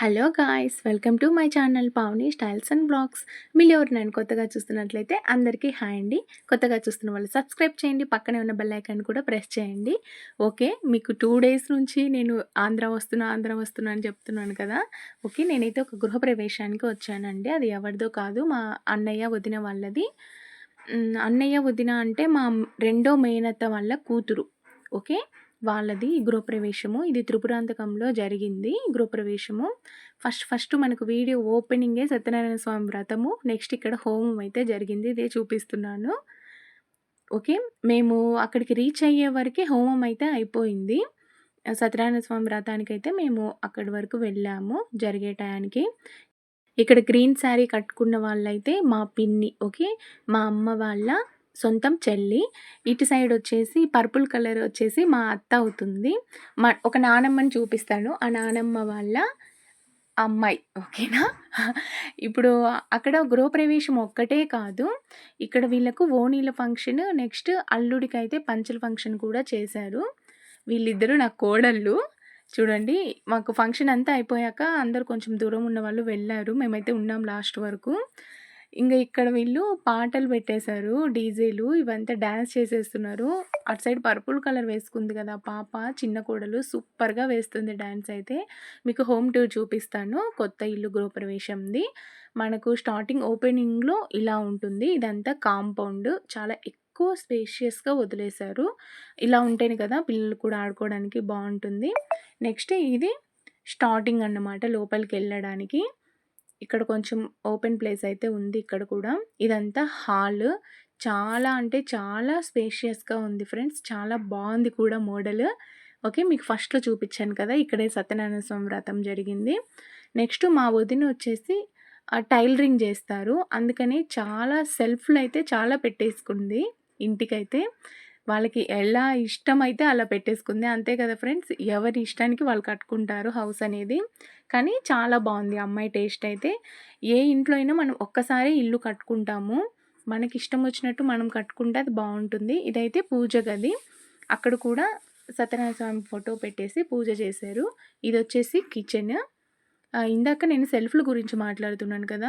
Hello guys, welcome to my channel Pavani styles and blogs. మీరు ఎవరినైనా కొత్తగా చూస్తున్నట్లయితే అందరికీ హాయ్ అండి. కొత్తగా చూస్తున్న వాళ్ళు సబ్స్క్రైబ్ చేయండి, పక్కనే ఉన్న బెల్ ఐకాన్ కూడా ప్రెస్ చేయండి. ఓకే, మీకు 2 డేస్ నుంచి నేను ఆంధ్ర వస్తున్నా అని చెప్తున్నాను కదా. ఓకే, నేనైతే ఒక గృహప్రవేశానికి వచ్చానండి. అది ఎవరిదో కాదు, మా అన్నయ్య వదిన వాళ్ళది. అన్నయ్య వదిన అంటే మా రెండో మేనత్త వాళ్ళ కూతురు. ఓకే, వాళ్ళది గృహప్రవేశము. ఇది త్రిపురాంతకంలో జరిగింది గృహప్రవేశము. ఫస్ట్ మనకు వీడియో ఓపెనింగే సత్యనారాయణ స్వామి వ్రతము. నెక్స్ట్ ఇక్కడ హోమం అయితే జరిగింది. ఇదే చూపిస్తున్నాను. ఓకే, మేము అక్కడికి రీచ్ అయ్యే వరకే హోమం అయితే అయిపోయింది. సత్యనారాయణ స్వామి వ్రతానికైతే మేము అక్కడి వరకు వెళ్ళాము జరిగే టయానికి. ఇక్కడ గ్రీన్ శారీ కట్టుకున్న వాళ్ళైతే మా పిన్ని. ఓకే, మా అమ్మ వాళ్ళ సొంతం చెల్లి. ఇటు సైడ్ వచ్చేసి పర్పుల్ కలర్ వచ్చేసి మా అత్త అవుతుంది. ఒక నానమ్మని చూపిస్తాను. ఆ నానమ్మ వాళ్ళ అమ్మాయి. ఓకేనా. ఇప్పుడు అక్కడ గృహప్రవేశం ఒక్కటే కాదు, ఇక్కడ వీళ్ళకు ఓణీల ఫంక్షన్, నెక్స్ట్ అల్లుడికైతే పంచల ఫంక్షన్ కూడా చేశారు. వీళ్ళిద్దరూ నా కోడళ్ళు. చూడండి, మాకు ఫంక్షన్ అంతా అయిపోయాక అందరూ కొంచెం దూరం ఉన్న వాళ్ళు వెళ్ళారు. మేమైతే ఉన్నాం లాస్ట్ వరకు. ఇక్కడ వీళ్ళు పాటలు పెట్టేశారు, డీజేలు ఇవంతా డాన్స్ చేసేస్తున్నారు. అటు సైడ్ పర్పుల్ కలర్ వేసుకుంది కదా పాప, చిన్న కోడలు, సూపర్‌గా వేస్తుంది డాన్స్ అయితే. మీకు హోమ్ టూర్ చూపిస్తాను. కొత్త ఇల్లు గృహప్రవేశంది. మనకు స్టార్టింగ్ ఓపెనింగ్‌లో ఇలా ఉంటుంది. ఇదంతా కాంపౌండ్. చాలా ఎక్కువ స్పేషియస్‌గా వదిలేశారు. ఇలా ఉంటేనే కదా పిల్లలు కూడా ఆడుకోవడానికి బావుంటుంది. నెక్స్ట్ ఇది స్టార్టింగ్ అన్నమాట లోపలికెళ్ళడానికి. ఇక్కడ కొంచెం ఓపెన్ ప్లేస్ అయితే ఉంది ఇక్కడ కూడా. ఇదంతా హాల్. చాలా అంటే చాలా స్పేషియస్‌గా ఉంది ఫ్రెండ్స్. చాలా బావుంది కూడా మోడల్. ఓకే, మీకు ఫస్ట్‌లో చూపించాను కదా, ఇక్కడే సత్యనారాయణ స్వామి వ్రతం జరిగింది. నెక్స్ట్ మా వదిన వచ్చేసి టైలరింగ్ చేస్తారు. అందుకని చాలా సెల్ఫ్‌లయితే చాలా పెట్టేసుకుంది ఇంటికైతే. వాళ్ళకి ఎలా ఇష్టమైతే అలా పెట్టేసుకుంది. అంతే కదా ఫ్రెండ్స్, ఎవరి ఇష్టానికి వాళ్ళు కట్టుకుంటారు హౌస్ అనేది. కానీ చాలా బావుంది అమ్మాయి టేస్ట్ అయితే. ఏ ఇంట్లో అయినా మనం ఒక్కసారే ఇల్లు కట్టుకుంటాము. మనకిష్టం వచ్చినట్టు మనం కట్టుకుంటే అది బావుంటుంది. ఇదైతే పూజ గది. అక్కడ కూడా సత్యనారాయణ స్వామి ఫోటో పెట్టేసి పూజ చేశారు. ఇదొచ్చేసి కిచెన్. ఇందాక నేను సెల్ఫ్‌ల గురించి మాట్లాడుతున్నాను కదా.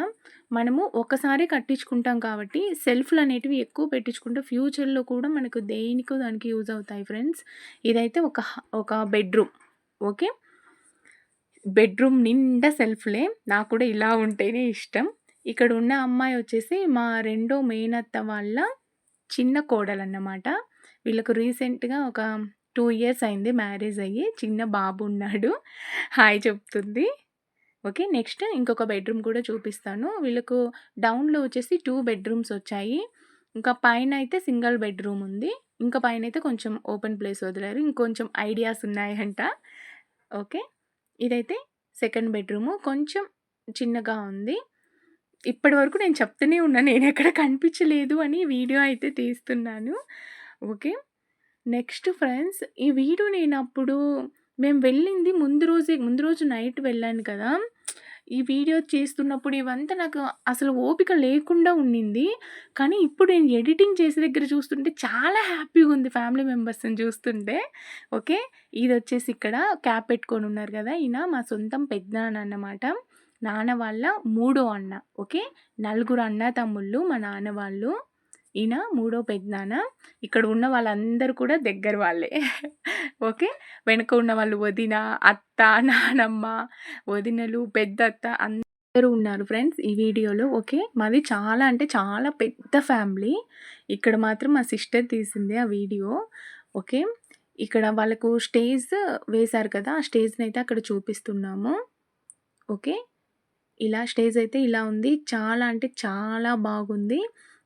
మనము ఒకసారి కట్టించుకుంటాం కాబట్టి సెల్ఫ్‌లనేటివి ఎక్కువ పెట్టించుకుంటే ఫ్యూచర్‌లో కూడా మనకు దేనికో దానికి యూజ్ అవుతాయి ఫ్రెండ్స్. ఇదైతే ఒక బెడ్‌రూమ్. ఓకే, బెడ్‌రూమ్ నిండా సెల్ఫ్‌లే. నాకు కూడా ఇలా ఉంటేనే ఇష్టం. ఇక్కడ ఉన్న అమ్మాయి వచ్చేసి మా రెండో మేనత్త వాళ్ళ చిన్న కోడలన్నమాట. వీళ్ళకు రీసెంట్‌గా ఒక 2 ఇయర్స్ అయింది మ్యారేజ్ అయ్యి. చిన్న బాబు ఉన్నాడు. హాయ్ చెప్తుంది. ఓకే, నెక్స్ట్ ఇంకొక బెడ్‌రూమ్ కూడా చూపిస్తాను. వీళ్ళకు డౌన్‌లో వచ్చేసి 2 బెడ్‌రూమ్స్ వచ్చాయి. ఇంకా పైనైతే సింగిల్ బెడ్‌రూమ్ ఉంది. ఇంకా పైనైతే కొంచెం ఓపెన్ ప్లేస్ వదిలారు. ఇంకొంచెం ఐడియాస్ ఉన్నాయంట. ఓకే, ఇదైతే సెకండ్ బెడ్‌రూము. కొంచెం చిన్నగా ఉంది. ఇప్పటి వరకు నేను చెప్తూనే ఉన్నా, నేనెక్కడ కనిపించలేదు అని వీడియో అయితే తీస్తున్నాను. ఓకే, నెక్స్ట్ ఫ్రెండ్స్, ఈ వీడియో నేనప్పుడు మేము వెళ్ళింది ముందు రోజు నైట్ వెళ్ళాను కదా. ఈ వీడియో చేస్తున్నప్పుడు ఇవంతా నాకు అసలు ఓపిక లేకుండా ఉండింది. కానీ ఇప్పుడు నేను ఎడిటింగ్ చేసే దగ్గర చూస్తుంటే చాలా హ్యాపీగా ఉంది ఫ్యామిలీ మెంబర్స్‌ని చూస్తుంటే. ఓకే, ఇదొచ్చేసి ఇక్కడ క్యాప్ పెట్టుకొని ఉన్నారు కదా, ఈయన మా సొంతం పెద్దనాన్న అన్నమాట. నాన్న వాళ్ళ మూడో అన్న. ఓకే, నలుగురు అన్నాతమ్ముళ్ళు మా నాన్న వాళ్ళు. ఈయన మూడో పెద్దనాన్న. ఇక్కడ ఉన్న వాళ్ళందరూ కూడా దగ్గర వాళ్ళే. ఓకే, వెనక ఉన్న వాళ్ళు వదిన, అత్త, నానమ్మ, వదినలు, పెద్దత్త అందరూ ఉన్నారు ఫ్రెండ్స్ ఈ వీడియోలో. ఓకే, మాది చాలా అంటే చాలా పెద్ద ఫ్యామిలీ. ఇక్కడ మాత్రం మా సిస్టర్ తీసింది ఆ వీడియో. ఓకే, ఇక్కడ వాళ్ళకు స్టేజ్ వేశారు కదా, ఆ స్టేజ్‌నైతే అక్కడ చూపిస్తున్నాము. ఓకే, ఇలా స్టేజ్ అయితే ఇలా ఉంది. చాలా అంటే చాలా బాగుంది.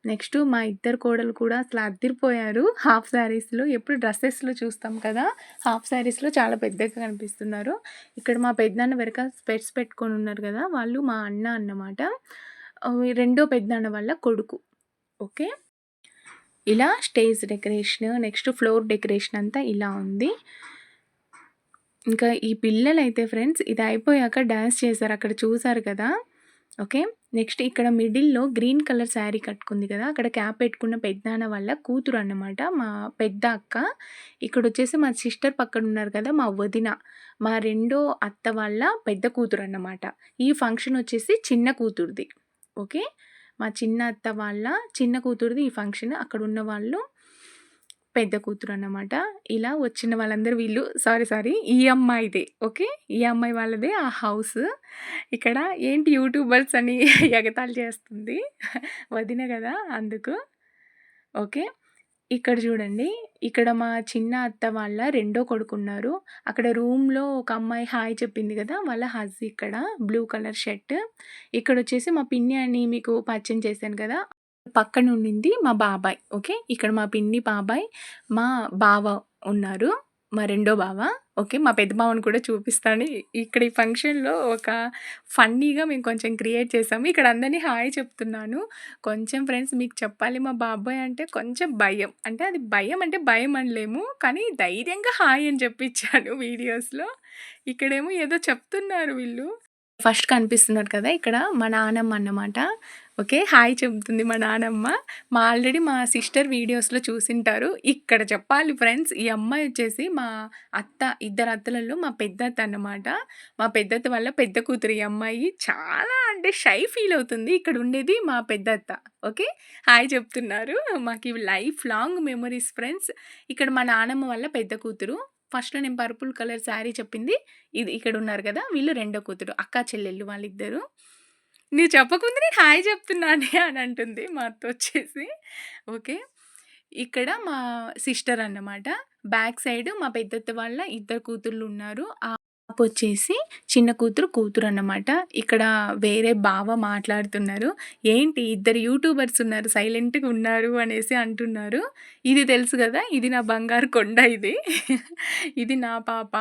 నెక్స్ట్ మా ఇద్దరు కోడలు కూడా అసలు అద్దిరిపోయారు. హాఫ్ శారీస్‌లో, ఎప్పుడు డ్రెసెస్‌లో చూస్తాం కదా, హాఫ్ శారీస్‌లో చాలా పెద్దగా కనిపిస్తున్నారు. ఇక్కడ మా పెద్దనాన్న వెనక స్పెట్స్ పెట్టుకొని ఉన్నారు కదా, వాళ్ళు మా అన్న అన్నమాట. రెండో పెద్దనాన్న వాళ్ళ కొడుకు. ఓకే, ఇలా stage decoration, next floor decoration అంతా ఇలా ఉంది. ఇంకా ఈ పిల్లలైతే ఫ్రెండ్స్ ఇది అయిపోయాక డాన్స్ చేశారు. అక్కడ చూసారు కదా, ఓకే. నెక్స్ట్ ఇక్కడ మిడిల్‌లో గ్రీన్ కలర్ శారీ కట్టుకుంది కదా! అక్కడ క్యాప్ పెట్టుకున్న పెద్దనాన్న వాళ్ళ కూతురు అన్నమాట. మా పెద్ద అక్క. ఇక్కడొచ్చేసి మా సిస్టర్ పక్కనున్నారు కదా! మా వదిన. మా రెండో అత్త వాళ్ళ పెద్ద కూతురన్నమాట. ఈ ఫంక్షన్ వచ్చేసి చిన్న కూతురిది. ఓకే. మా చిన్న అత్త వాళ్ళ చిన్న కూతురిది ఈ ఫంక్షన్. అక్కడున్న వాళ్ళు పెద్ద కూతురన్నమాట. ఇలా వచ్చిన వాళ్ళందరూ వీళ్ళు సారీ ఈ అమ్మాయిదే. ఓకే. ఈ అమ్మాయి వాళ్ళదే ఆ హౌస్. ఇక్కడ ఏంటి యూట్యూబర్స్ అని ఎగతాళి చేస్తుంది. వదిన గదా! అందుకు. ఓకే. ఇక్కడ చూడండి. ఇక్కడ మా చిన్న అత్త వాళ్ళ రెండో కొడుకున్నారు. అక్కడ రూమ్‌లో ఒక అమ్మాయి హాయ్ చెప్పింది గదా! వాళ్ళ హస్బ్ ఇక్కడ బ్లూ కలర్ షర్ట్. ఇక్కడొచ్చేసి మా పిన్ని అని మీకు పరిచయం చేశాను కదా! పక్కనుండింది మా బాబాయ్. ఓకే. ఇక్కడ మా పిన్ని బాబాయ్, మా బావ ఉన్నారు. మా రెండో బావ. ఓకే. మా పెద్ద బావని కూడా చూపిస్తాను. ఇక్కడ ఈ ఫంక్షన్‌లో ఒక ఫన్నీగా మేము కొంచెం క్రియేట్ చేసాము. ఇక్కడ అందరిని హాయ్ చెప్తున్నాను. కొంచెం ఫ్రెండ్స్ మీకు చెప్పాలి మా బాబాయ్ అంటే కొంచెం భయం. అంటే అది భయం అంటే భయం అనలేము. కానీ ధైర్యంగా హాయ్ అని చెప్పించాను వీడియోస్‌లో. ఇక్కడేమో ఏదో చెప్తున్నారు వీళ్ళు. ఫస్ట్ కనిపిస్తున్నారు కదా! ఇక్కడ మా నానమ్మ అన్నమాట. ఓకే. హాయ్ చెప్తుంది మా నానమ్మ. ఆల్రెడీ మా సిస్టర్ వీడియోస్‌లో చూసింటారు. ఇక్కడ చెప్పాలి ఫ్రెండ్స్ ఈ అమ్మాయి వచ్చేసి మా అత్త, ఇద్దరు అత్తలలో మా పెద్దత్త అన్నమాట. మా పెద్దత్త వాళ్ళ పెద్ద కూతురు ఈ అమ్మాయి. చాలా అంటే షై ఫీల్ అవుతుంది. ఇక్కడ ఉండేది మా పెద్దత్త. ఓకే. హాయ్ చెప్తున్నారు. మాకు ఇవి లైఫ్ లాంగ్ మెమోరీస్ ఫ్రెండ్స్. ఇక్కడ మా నానమ్మ వాళ్ళ పెద్ద కూతురు. ఫస్ట్‌లో నేను పర్పుల్ కలర్ శారీ చెప్పింది. ఇది ఇక్కడున్నారు గదా! వీళ్ళు రెండో కూతురు. అక్కా చెల్లెళ్ళు వాళ్ళిద్దరు. "నువ్వు చెప్పకముందే నేను హాయ్ చెప్తున్నానే" అని అంటుంది మా అత్తొచ్చేసి. ఓకే. ఇక్కడ మా సిస్టర్ అన్నమాట. బ్యాక్ సైడ్ మా పెద్దత్త వాళ్ళ ఇద్దరు కూతుర్లున్నారు. వచ్చేసి చిన్న కూతురన్నమాట. ఇక్కడ వేరే బావ మాట్లాడుతున్నారు. "ఏంటి ఇద్దరు యూట్యూబర్స్ ఉన్నారు. సైలెంట్‌గా ఉన్నారు" అనేసి అంటున్నారు. ఇది తెలుసు గదా! ఇది నా బంగారు కొండ ఇది. ఇది నా పాప.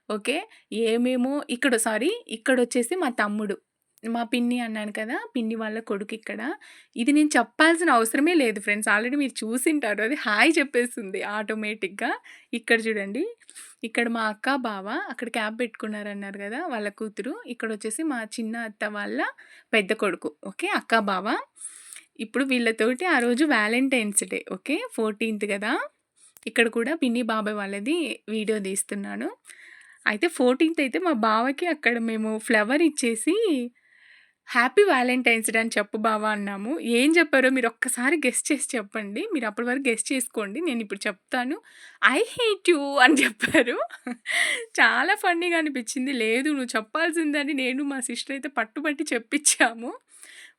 ఓకే. ఇక్కడొచ్చేసి మా తమ్ముడు. మా పిన్ని అన్నాను కదా! పిన్ని వాళ్ళ కొడుకిక్కడ. ఇది నేను చెప్పాల్సిన అవసరమే లేదు ఫ్రెండ్స్. ఆల్రెడీ మీరు చూసింటారు. అది హాయ్ చెప్పేస్తుంది ఆటోమేటిక్‌గా. ఇక్కడ చూడండి. ఇక్కడ మా అక్క, బావ అక్కడ క్యాప్ పెట్టుకున్నారన్నారు గదా! వాళ్ళ కూతురు. ఇక్కడొచ్చేసి మా చిన్న అత్త వాళ్ళ పెద్ద కొడుకు. ఓకే. అక్క, బావ. ఇప్పుడు వీళ్ళతోటి ఆ రోజు వాలెంటైన్స్ డే. ఓకే. 14థ్ గదా! ఇక్కడ కూడా పిన్ని, బాబాయ్ వాళ్ళది వీడియో తీస్తున్నాను. అయితే 14థ్ అయితే మా బావకి అక్కడ మేము ఫ్లవర్ ఇచ్చేసి హ్యాపీ వాలెంటైన్స్ డే అని చెప్పు బావ అన్నాము. ఏం చెప్పారో మీరు ఒక్కసారి గెస్ చేసి చెప్పండి. మీరు అప్పటి వరకు గెస్ చేసుకోండి. నేనిప్పుడు చెప్తాను. ఐ హేట్ యూ అని చెప్పారు. చాలా ఫన్నీగా అనిపించింది. లేదు నువ్వు చెప్పాల్సిందని నేను మా సిస్టర్ అయితే పట్టుబట్టి చెప్పించాము.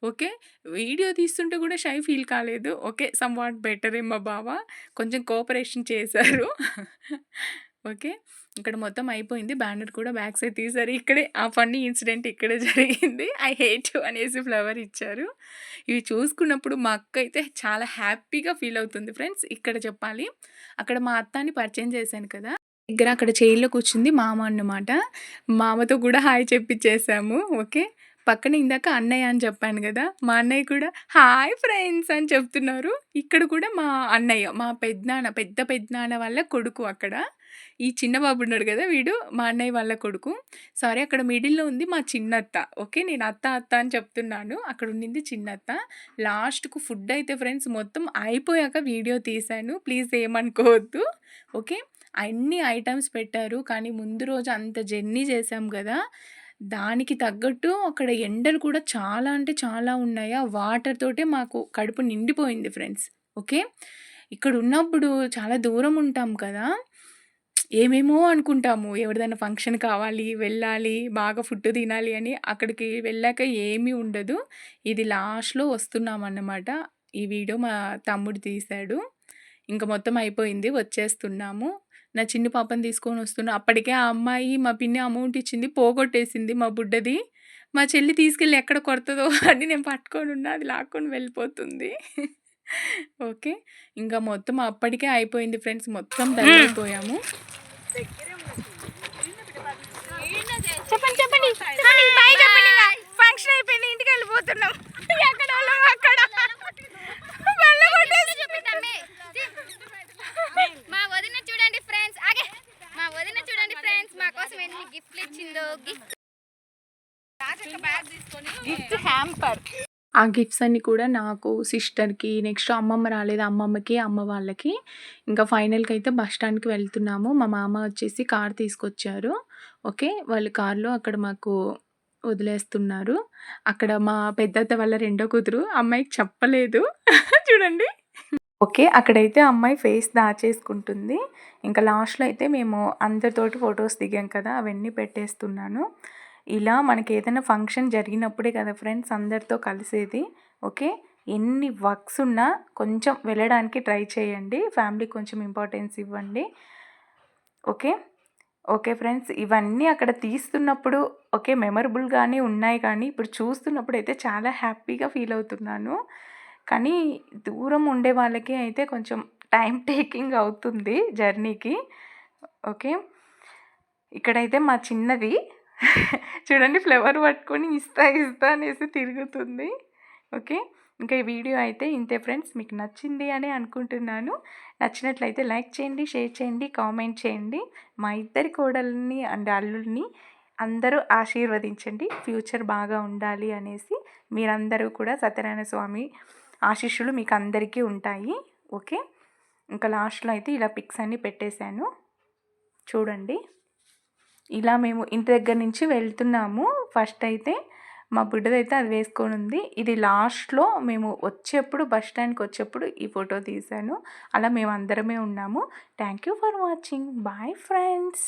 ఓకే. వీడియో తీస్తుంటే కూడా షై ఫీల్ కాలేదు. ఓకే. సమ్‌వాట్ బెటరే మా బావ. కొంచెం కోఆపరేషన్ చేశారు. ఓకే. ఇక్కడ మొత్తం అయిపోయింది. బ్యానర్ కూడా బ్యాక్ సైడ్ తీశారు. ఇక్కడే ఆ ఫన్నీ ఇన్సిడెంట్ ఇక్కడే జరిగింది. ఐ హేట్ యూ అనేసి ఫ్లవర్ ఇచ్చారు. ఇవి చూసుకున్నప్పుడు మా అక్క అయితే చాలా హ్యాపీగా ఫీల్ అవుతుంది ఫ్రెండ్స్. ఇక్కడ చెప్పాలి. అక్కడ మా అత్తని పరిచయం చేశాను కదా! దగ్గర అక్కడ చైర్‌లో కూర్చుంది మామ అన్నమాట. మామతో కూడా హాయ్ చెప్పిచ్చేసాము. ఓకే. పక్కన ఇందాక అన్నయ్య అని చెప్పాను గదా! మా అన్నయ్య కూడా హాయ్ ఫ్రెండ్స్ అని చెప్తున్నారు. ఇక్కడ కూడా మా అన్నయ్య, మా పెద్దనాన్న, పెద్ద పెద్దనాన్న వాళ్ళ కొడుకు అక్కడ. ఈ చిన్న బాబు ఉన్నాడు గదా! వీడు మా అన్నయ్య వాళ్ళ కొడుకు. సారీ అక్కడ మిడిల్‌లో ఉంది మా చిన్నత్త. ఓకే. నేను అత్త అని చెప్తున్నాను. అక్కడ ఉండింది చిన్నత్త. లాస్ట్‌కు ఫుడ్ అయితే ఫ్రెండ్స్ మొత్తం అయిపోయాక వీడియో తీశాను. ప్లీజ్ ఏమనుకోవద్దు. ఓకే. అన్ని ఐటెమ్స్ పెట్టారు. కానీ ముందు రోజు అంత జర్నీ చేశాం గదా! దానికి తగ్గట్టు అక్కడ ఎండలు కూడా చాలా అంటే చాలా ఉన్నాయి. ఆ వాటర్ తోటే మాకు కడుపు నిండిపోయింది ఫ్రెండ్స్. ఓకే. ఇక్కడున్నప్పుడు చాలా దూరం ఉంటాం కదా! ఏమేమో అనుకుంటాము. ఎవరిదైనా ఫంక్షన్ కావాలి, వెళ్ళాలి, బాగా ఫుడ్ తినాలి అని. అక్కడికి వెళ్ళాక ఏమీ ఉండదు. ఇది లాస్ట్‌లో వస్తున్నామన్నమాట. ఈ వీడియో మా తమ్ముడు తీశాడు. ఇంక మొత్తం అయిపోయింది. వచ్చేస్తున్నాము. నా చిన్ని పాపని తీసుకొనొస్తున్నా. అప్పటికే ఆ అమ్మాయి మా పిన్ని అమౌంట్ ఇచ్చింది. పోగొట్టేసింది మా బుడ్డది. మా చెల్లి తీసుకెళ్ళి ఎక్కడ కొడతదో అని నేను పట్టుకొనున్నా. అది లాక్కొని వెళ్ళిపోతుంది. ఓకే. ఇంకా మొత్తం అప్పటికే అయిపోయింది ఫ్రెండ్స్. మొత్తం డల్ అయిపోయాము. చెప్పండి. బై చెప్పండి. ఫంక్షన్ అయిపోయింది. ఇంటికెళ్ళిపోతున్నాం. ఎక్కడోళ్ళం అక్కడ. మా వదిన చూడండి ఫ్రెండ్స్. మా వదిన చూడండి ఫ్రెండ్స్ మా కోసం ఎన్ని గిఫ్ట్లు ఇచ్చిందో. Gift gift hamper. ఆ గిఫ్ట్స్ అన్నీ కూడా నాకు, సిస్టర్‌కి, నెక్స్ట్ అమ్మమ్మ రాలేదు అమ్మమ్మకి, అమ్మ వాళ్ళకి. ఇంకా ఫైనల్‌గా అయితే బస్ స్టాండ్‌కి వెళ్తున్నాము. మా మామ వచ్చేసి కార్ తీసుకొచ్చారు. ఓకే. వాళ్ళు కార్‌లో అక్కడ మాకు వదిలేస్తున్నారు. అక్కడ మా పెద్దత్త వాళ్ళ రెండో కూతురు అమ్మాయికి చెప్పలేదు. చూడండి. ఓకే. అక్కడైతే అమ్మాయి ఫేస్ దాచేసుకుంటుంది. ఇంకా లాస్ట్‌లో అయితే మేము అందరితోటి ఫోటోస్ దిగాం కదా! అవన్నీ పెట్టేస్తున్నాను. ఇలా మనకేదైనా ఫంక్షన్ జరిగినప్పుడే కదా ఫ్రెండ్స్ అందరితో కలిసేది. ఓకే. ఎన్ని వర్క్స్ ఉన్నా కొంచెం వెళ్ళడానికి ట్రై చేయండి. ఫ్యామిలీకి కొంచెం ఇంపార్టెన్స్ ఇవ్వండి. ఓకే. Okay friends. ఇవన్నీ అక్కడ తీస్తున్నప్పుడు ఓకే. మెమరబుల్‌గానే ఉన్నాయి కానీ, ఇప్పుడు చూస్తున్నప్పుడైతే చాలా హ్యాపీగా ఫీల్ అవుతున్నాను. కానీ దూరం ఉండే వాళ్ళకి అయితే కొంచెం టైమ్ టేకింగ్ అవుతుంది జర్నీకి. ఓకే. ఇక్కడైతే మా చిన్నది చూడండి ఫ్లవర్ పట్టుకొని ఇస్తా, ఇస్తా అనేసి తిరుగుతుంది. ఓకే. ఇంకా ఈ వీడియో అయితే ఇంతే ఫ్రెండ్స్. మీకు నచ్చింది అని అనుకుంటున్నాను. నచ్చినట్లయితే లైక్ చేయండి, షేర్ చేయండి, కామెంట్ చేయండి. మా ఇద్దరి కోడల్ని అండ్ అల్లుడిని అందరూ ఆశీర్వదించండి. ఫ్యూచర్ బాగా ఉండాలి అనేసి. మీరందరూ కూడా సత్యనారాయణ స్వామి ఆశీస్సులు మీకు అందరికీ ఉంటాయి. ఓకే. ఇంకా లాస్ట్‌లో అయితే ఇలా పిక్స్ అన్నీ పెట్టేశాను. చూడండి. ఇలా మేము ఇంటి దగ్గర నుంచి వెళ్తున్నాము. ఫస్ట్ అయితే మా బుడ్డదైతే అది వేసుకొనుంది. ఇది లాస్ట్‌లో మేము వచ్చేప్పుడు బస్ స్టాండ్‌కి వచ్చేప్పుడు ఈ ఫోటో తీశాను. అలా మేమందరమే ఉన్నాము. Thank you for watching. Bye friends.